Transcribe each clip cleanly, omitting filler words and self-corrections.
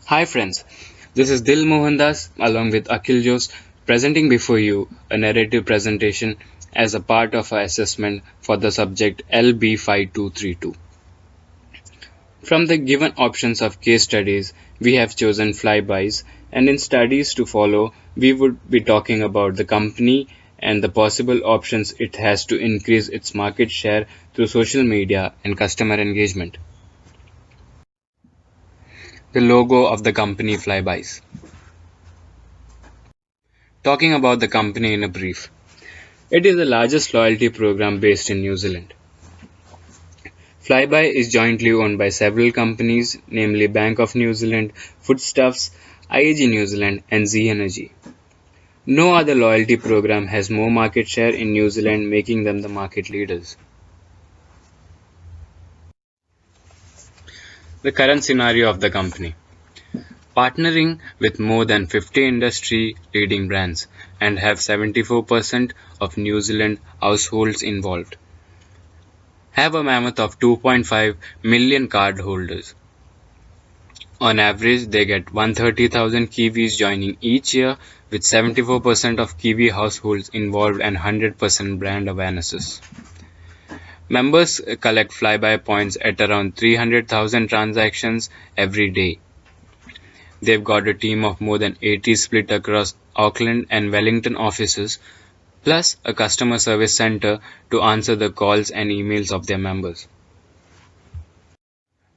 Hi friends, this is Dil Mohandas along with Akhil Jose presenting before you a narrative presentation as a part of our assessment for the subject LB5232. From the given options of case studies, we have chosen flybys, and in studies to follow, we would be talking about the company and the possible options it has to increase its market share through social media and customer engagement. The logo of the company flybys. Talking about the company in a brief. It is the largest loyalty program based in New Zealand. Flyby is jointly owned by several companies, namely Bank of New Zealand, Foodstuffs, IAG New Zealand, and Z Energy. No other loyalty program has more market share in New Zealand, making them the market leaders. The current scenario of the company. Partnering with more than 50 industry leading brands and have 74% of New Zealand households involved. Have a mammoth of 2.5 million card holders. On average, they get 130,000 Kiwis joining each year, with 74% of Kiwi households involved and 100% brand awarenesses. Members collect flyby points at around 300,000 transactions every day. They've got a team of more than 80 split across Auckland and Wellington offices, plus a customer service center to answer the calls and emails of their members.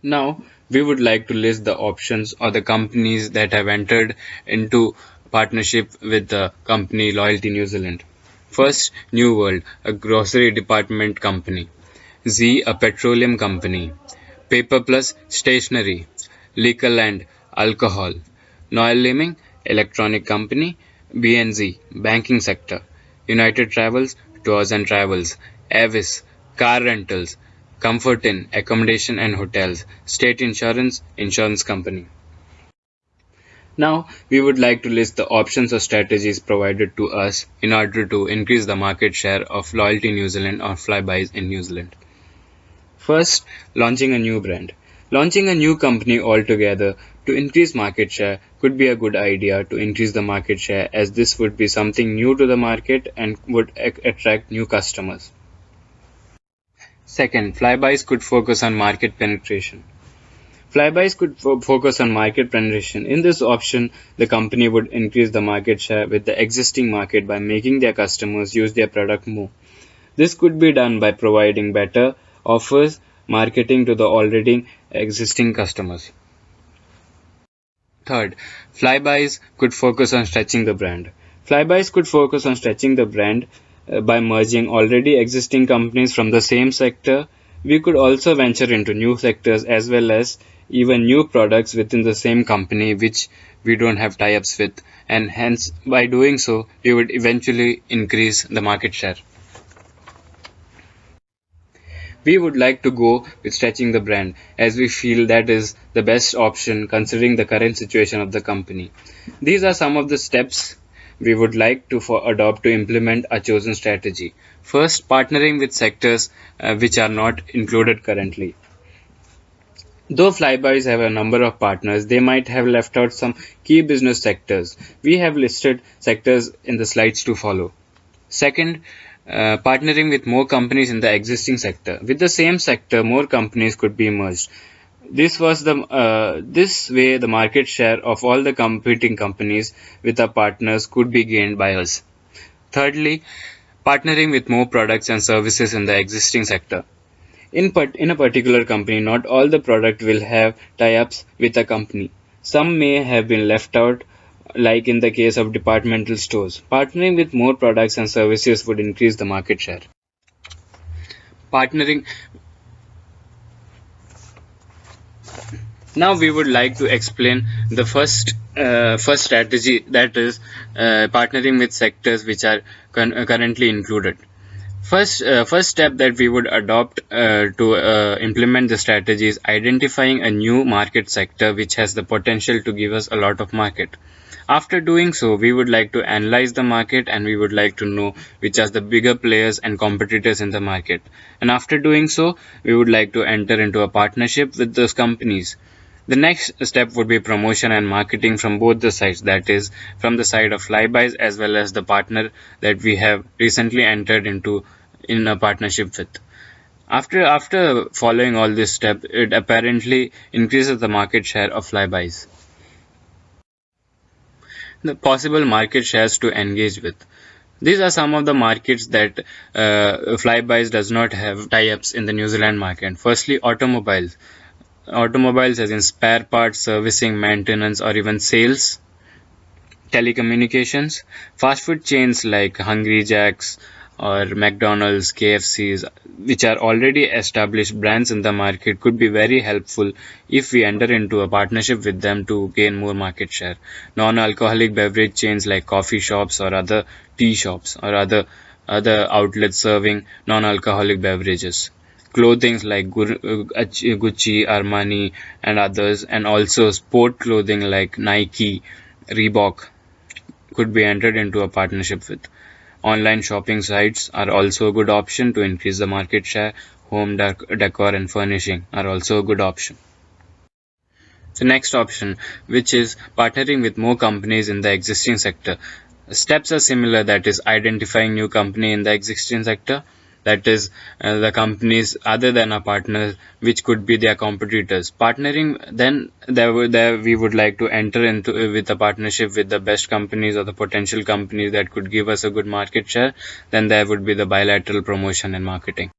Now, we would like to list the options or the companies that have entered into partnership with the company Loyalty New Zealand. First, New World, a grocery department company. Z, a petroleum company. Paper Plus, stationery. Liquorland, alcohol. Noel Leeming, electronic company. BNZ, banking sector. United Travels, tours and travels. Avis, car rentals. Comfort Inn, accommodation and hotels. State Insurance, insurance company. Now, we would like to list the options or strategies provided to us in order to increase the market share of Loyalty New Zealand or flybys in New Zealand. First, launching a new brand. Launching a new company altogether to increase market share could be a good idea to increase the market share, as this would be something new to the market and would attract new customers. Second, flybys could focus on market penetration. Flybys could focus on market penetration. In this option, the company would increase the market share with the existing market by making their customers use their product more. This could be done by providing better offers, marketing to the already existing customers. Third, flybys could focus on stretching the brand. Flybys could focus on stretching the brand by merging already existing companies from the same sector. We could also venture into new sectors as well as even new products within the same company which we don't have tie-ups with, and hence by doing so we would eventually increase the market share. We would like to go with stretching the brand, as we feel that is the best option considering the current situation of the company. These are some of the steps we would like to adopt to implement a chosen strategy. First, partnering with sectors which are not included currently. Though flybys have a number of partners, they might have left out some key business sectors. We have listed sectors in the slides to follow. Second, partnering with more companies in the existing sector. With the same sector, more companies could be merged. This way the market share of all the competing companies with our partners could be gained by us. Thirdly, partnering with more products and services in the existing sector. In a particular company, not all the product will have tie-ups with a company. Some may have been left out, like in the case of departmental stores. Partnering with more products and services would increase the market share. Partnering. Now we would like to explain the first strategy, that is partnering with sectors which are currently included. First step that we would adopt to implement the strategy is identifying a new market sector which has the potential to give us a lot of market. After doing so, we would like to analyze the market and we would like to know which are the bigger players and competitors in the market. And after doing so, we would like to enter into a partnership with those companies. The next step would be promotion and marketing from both the sides, that is, from the side of Flybys as well as the partner that we have recently entered into in a partnership with. After following all this step, it apparently increases the market share of Flybys. The possible market shares to engage with. These are some of the markets that Flybys does not have tie-ups in the New Zealand market. Firstly, automobiles. Automobiles as in spare parts, servicing, maintenance, or even sales. Telecommunications. Fast food chains like Hungry Jack's or McDonald's, KFC's, which are already established brands in the market, could be very helpful if we enter into a partnership with them to gain more market share. Non-alcoholic beverage chains like coffee shops or other tea shops or other outlets serving non-alcoholic beverages. Clothing like Gucci, Armani, and others, and also sport clothing like Nike, Reebok, could be entered into a partnership with. Online shopping sites are also a good option to increase the market share. Home decor and furnishing are also a good option. The next option, which is partnering with more companies in the existing sector. Steps are similar, that is identifying new company in the existing sector, that is the companies other than our partners which could be their competitors. Partnering, then there we would like to enter into with a partnership with the best companies or the potential companies that could give us a good market share. Then there would be the bilateral promotion and marketing.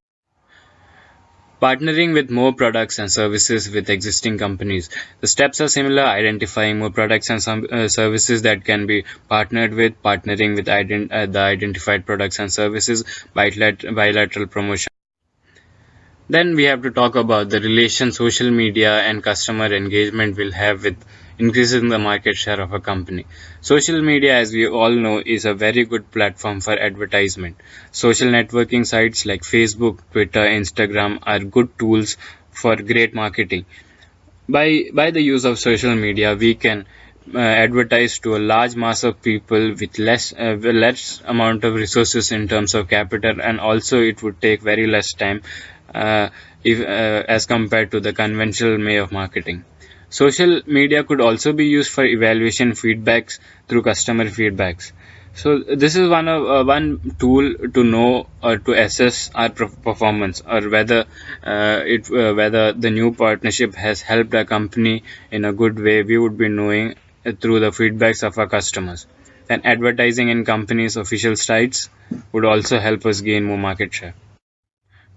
Partnering with more products and services with existing companies. The steps are similar, identifying more products and services that can be partnered with, partnering with the identified products and services, bilateral promotion. Then we have to talk about the relation social media and customer engagement will have with increasing the market share of a company. Social media, as we all know, is a very good platform for advertisement. Social networking sites like Facebook, Twitter, Instagram are good tools for great marketing. By the use of social media, we can advertise to a large mass of people with less amount of resources in terms of capital, and also it would take very less time as compared to the conventional way of marketing. Social media could also be used for evaluation feedbacks through customer feedbacks. So this is one tool to know or to assess our performance, or whether whether the new partnership has helped a company in a good way. We would be knowing through the feedbacks of our customers. And advertising in companies' official sites would also help us gain more market share.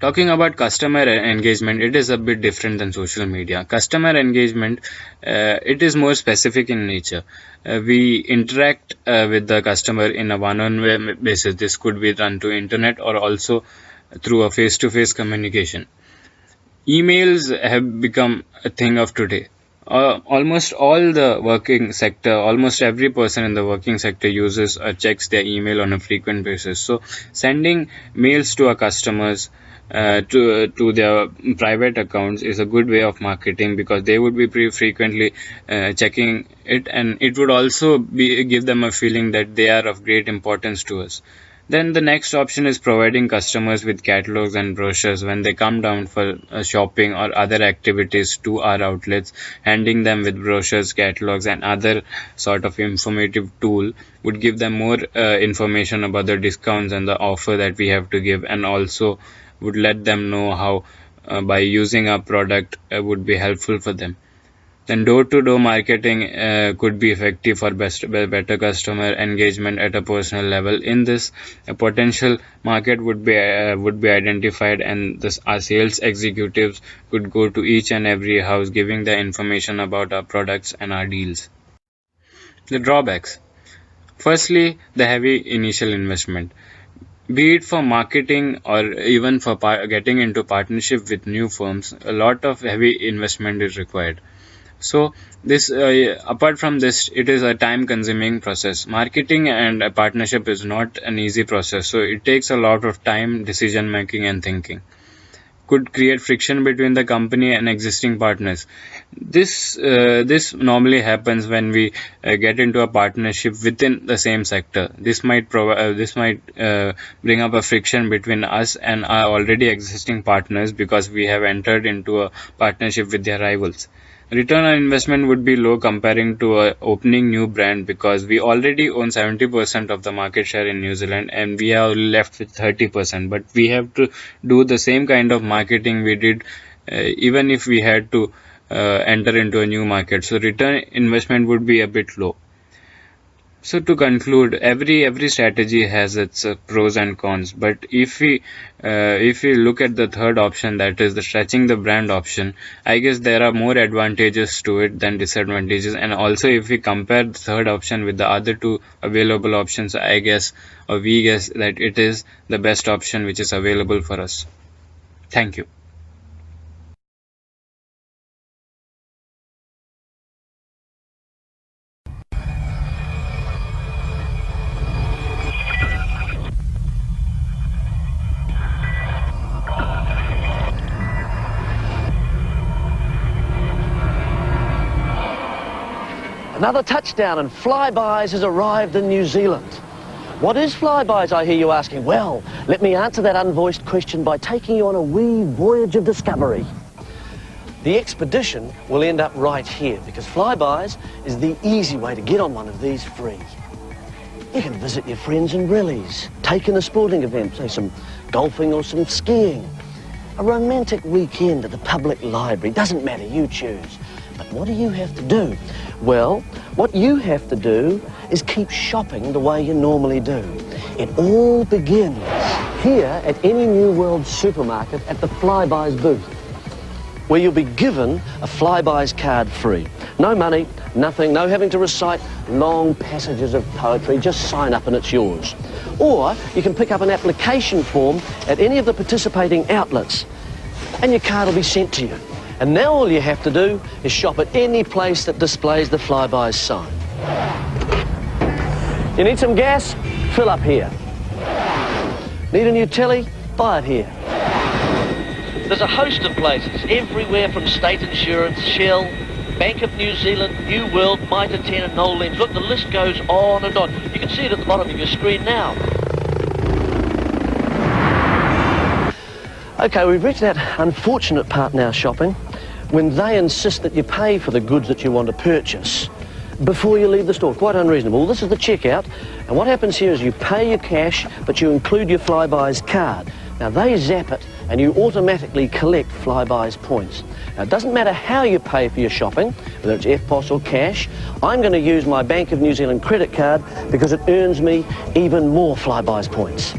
Talking about customer engagement, it is a bit different than social media. Customer engagement, it is more specific in nature. We interact with the customer in a one-on-one basis. This could be done to internet or also through a face-to-face communication. Emails have become a thing of today. Almost all the working sector, almost every person in the working sector uses or checks their email on a frequent basis. So sending mails to our customers to their private accounts is a good way of marketing, because they would be pretty frequently checking it, and it would also give them a feeling that they are of great importance to us. Then the next option is providing customers with catalogs and brochures when they come down for shopping or other activities to our outlets. Handing them with brochures, catalogs, and other sort of informative tool would give them more information about the discounts and the offer that we have to give, and also would let them know how by using our product would be helpful for them. Then door-to-door marketing could be effective for better customer engagement at a personal level. In this, a potential market would be identified, and our sales executives could go to each and every house, giving the information about our products and our deals. The drawbacks. Firstly, the heavy initial investment. Be it for marketing or even for getting into partnership with new firms, a lot of heavy investment is required. So this, apart from this, it is a time-consuming process. Marketing and a partnership is not an easy process, so it takes a lot of time, decision-making, and thinking. Could create friction between the company and existing partners. This normally happens when we get into a partnership within the same sector. This might bring up a friction between us and our already existing partners, because we have entered into a partnership with their rivals. Return on investment would be low comparing to a opening new brand because we already own 70% of the market share in New Zealand and we are left with 30%. But we have to do the same kind of marketing we did even if we had to enter into a new market. So return investment would be a bit low. So to conclude, every strategy has its pros and cons. But if we look at the third option, that is the stretching the brand option, I guess there are more advantages to it than disadvantages. And also, if we compare the third option with the other two available options, I guess or we guess that it is the best option which is available for us. Thank you. Another touchdown and Flybuys has arrived in New Zealand. What is Flybuys, I hear you asking? Well, let me answer that unvoiced question by taking you on a wee voyage of discovery. The expedition will end up right here because Flybuys is the easy way to get on one of these free. You can visit your friends in rallies, take in a sporting event, say some golfing or some skiing, a romantic weekend at the public library, doesn't matter, you choose. But what do you have to do? Well, what you have to do is keep shopping the way you normally do. It all begins here at any New World supermarket at the Flybuys booth, where you'll be given a Flybuys card free. No money, nothing, no having to recite long passages of poetry, just sign up and it's yours. Or you can pick up an application form at any of the participating outlets and your card will be sent to you. And now all you have to do is shop at any place that displays the Flybuys sign. You need some gas? Fill up here. Need a new telly? Buy it here. There's a host of places everywhere from State Insurance, Shell, Bank of New Zealand, New World, Mitre 10 and NewZeland. Look, the list goes on and on. You can see it at the bottom of your screen now. Okay, we've reached that unfortunate part now shopping when they insist that you pay for the goods that you want to purchase before you leave the store. Quite unreasonable. This is the checkout, and what happens here is you pay your cash, but you include your Flybuys card. Now they zap it, and you automatically collect Flybuys points. Now it doesn't matter how you pay for your shopping, whether it's EFTPOS or cash. I'm going to use my Bank of New Zealand credit card because it earns me even more Flybuys points.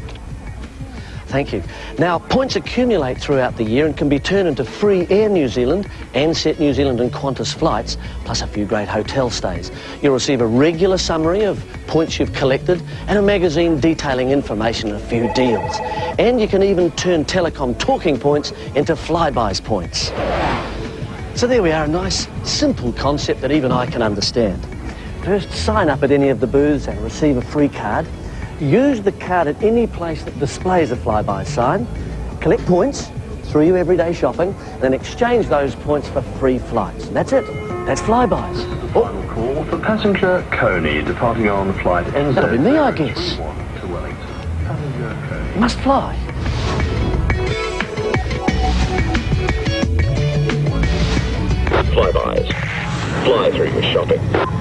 Thank you. Now, points accumulate throughout the year and can be turned into free Air New Zealand, Ansett New Zealand and Qantas flights, plus a few great hotel stays. You'll receive a regular summary of points you've collected and a magazine detailing information and a few deals. And you can even turn telecom talking points into Flybuys points. So there we are, a nice, simple concept that even I can understand. First, sign up at any of the booths and receive a free card. Use the card at any place that displays a Flybuys sign, collect points through your everyday shopping, then exchange those points for free flights. That's it. That's Flybuys. Final call for passenger Coney departing on flight NZ. That'll be me, I guess. To Wellington. Passenger Coney. Must fly. Flybuys. Fly through your shopping.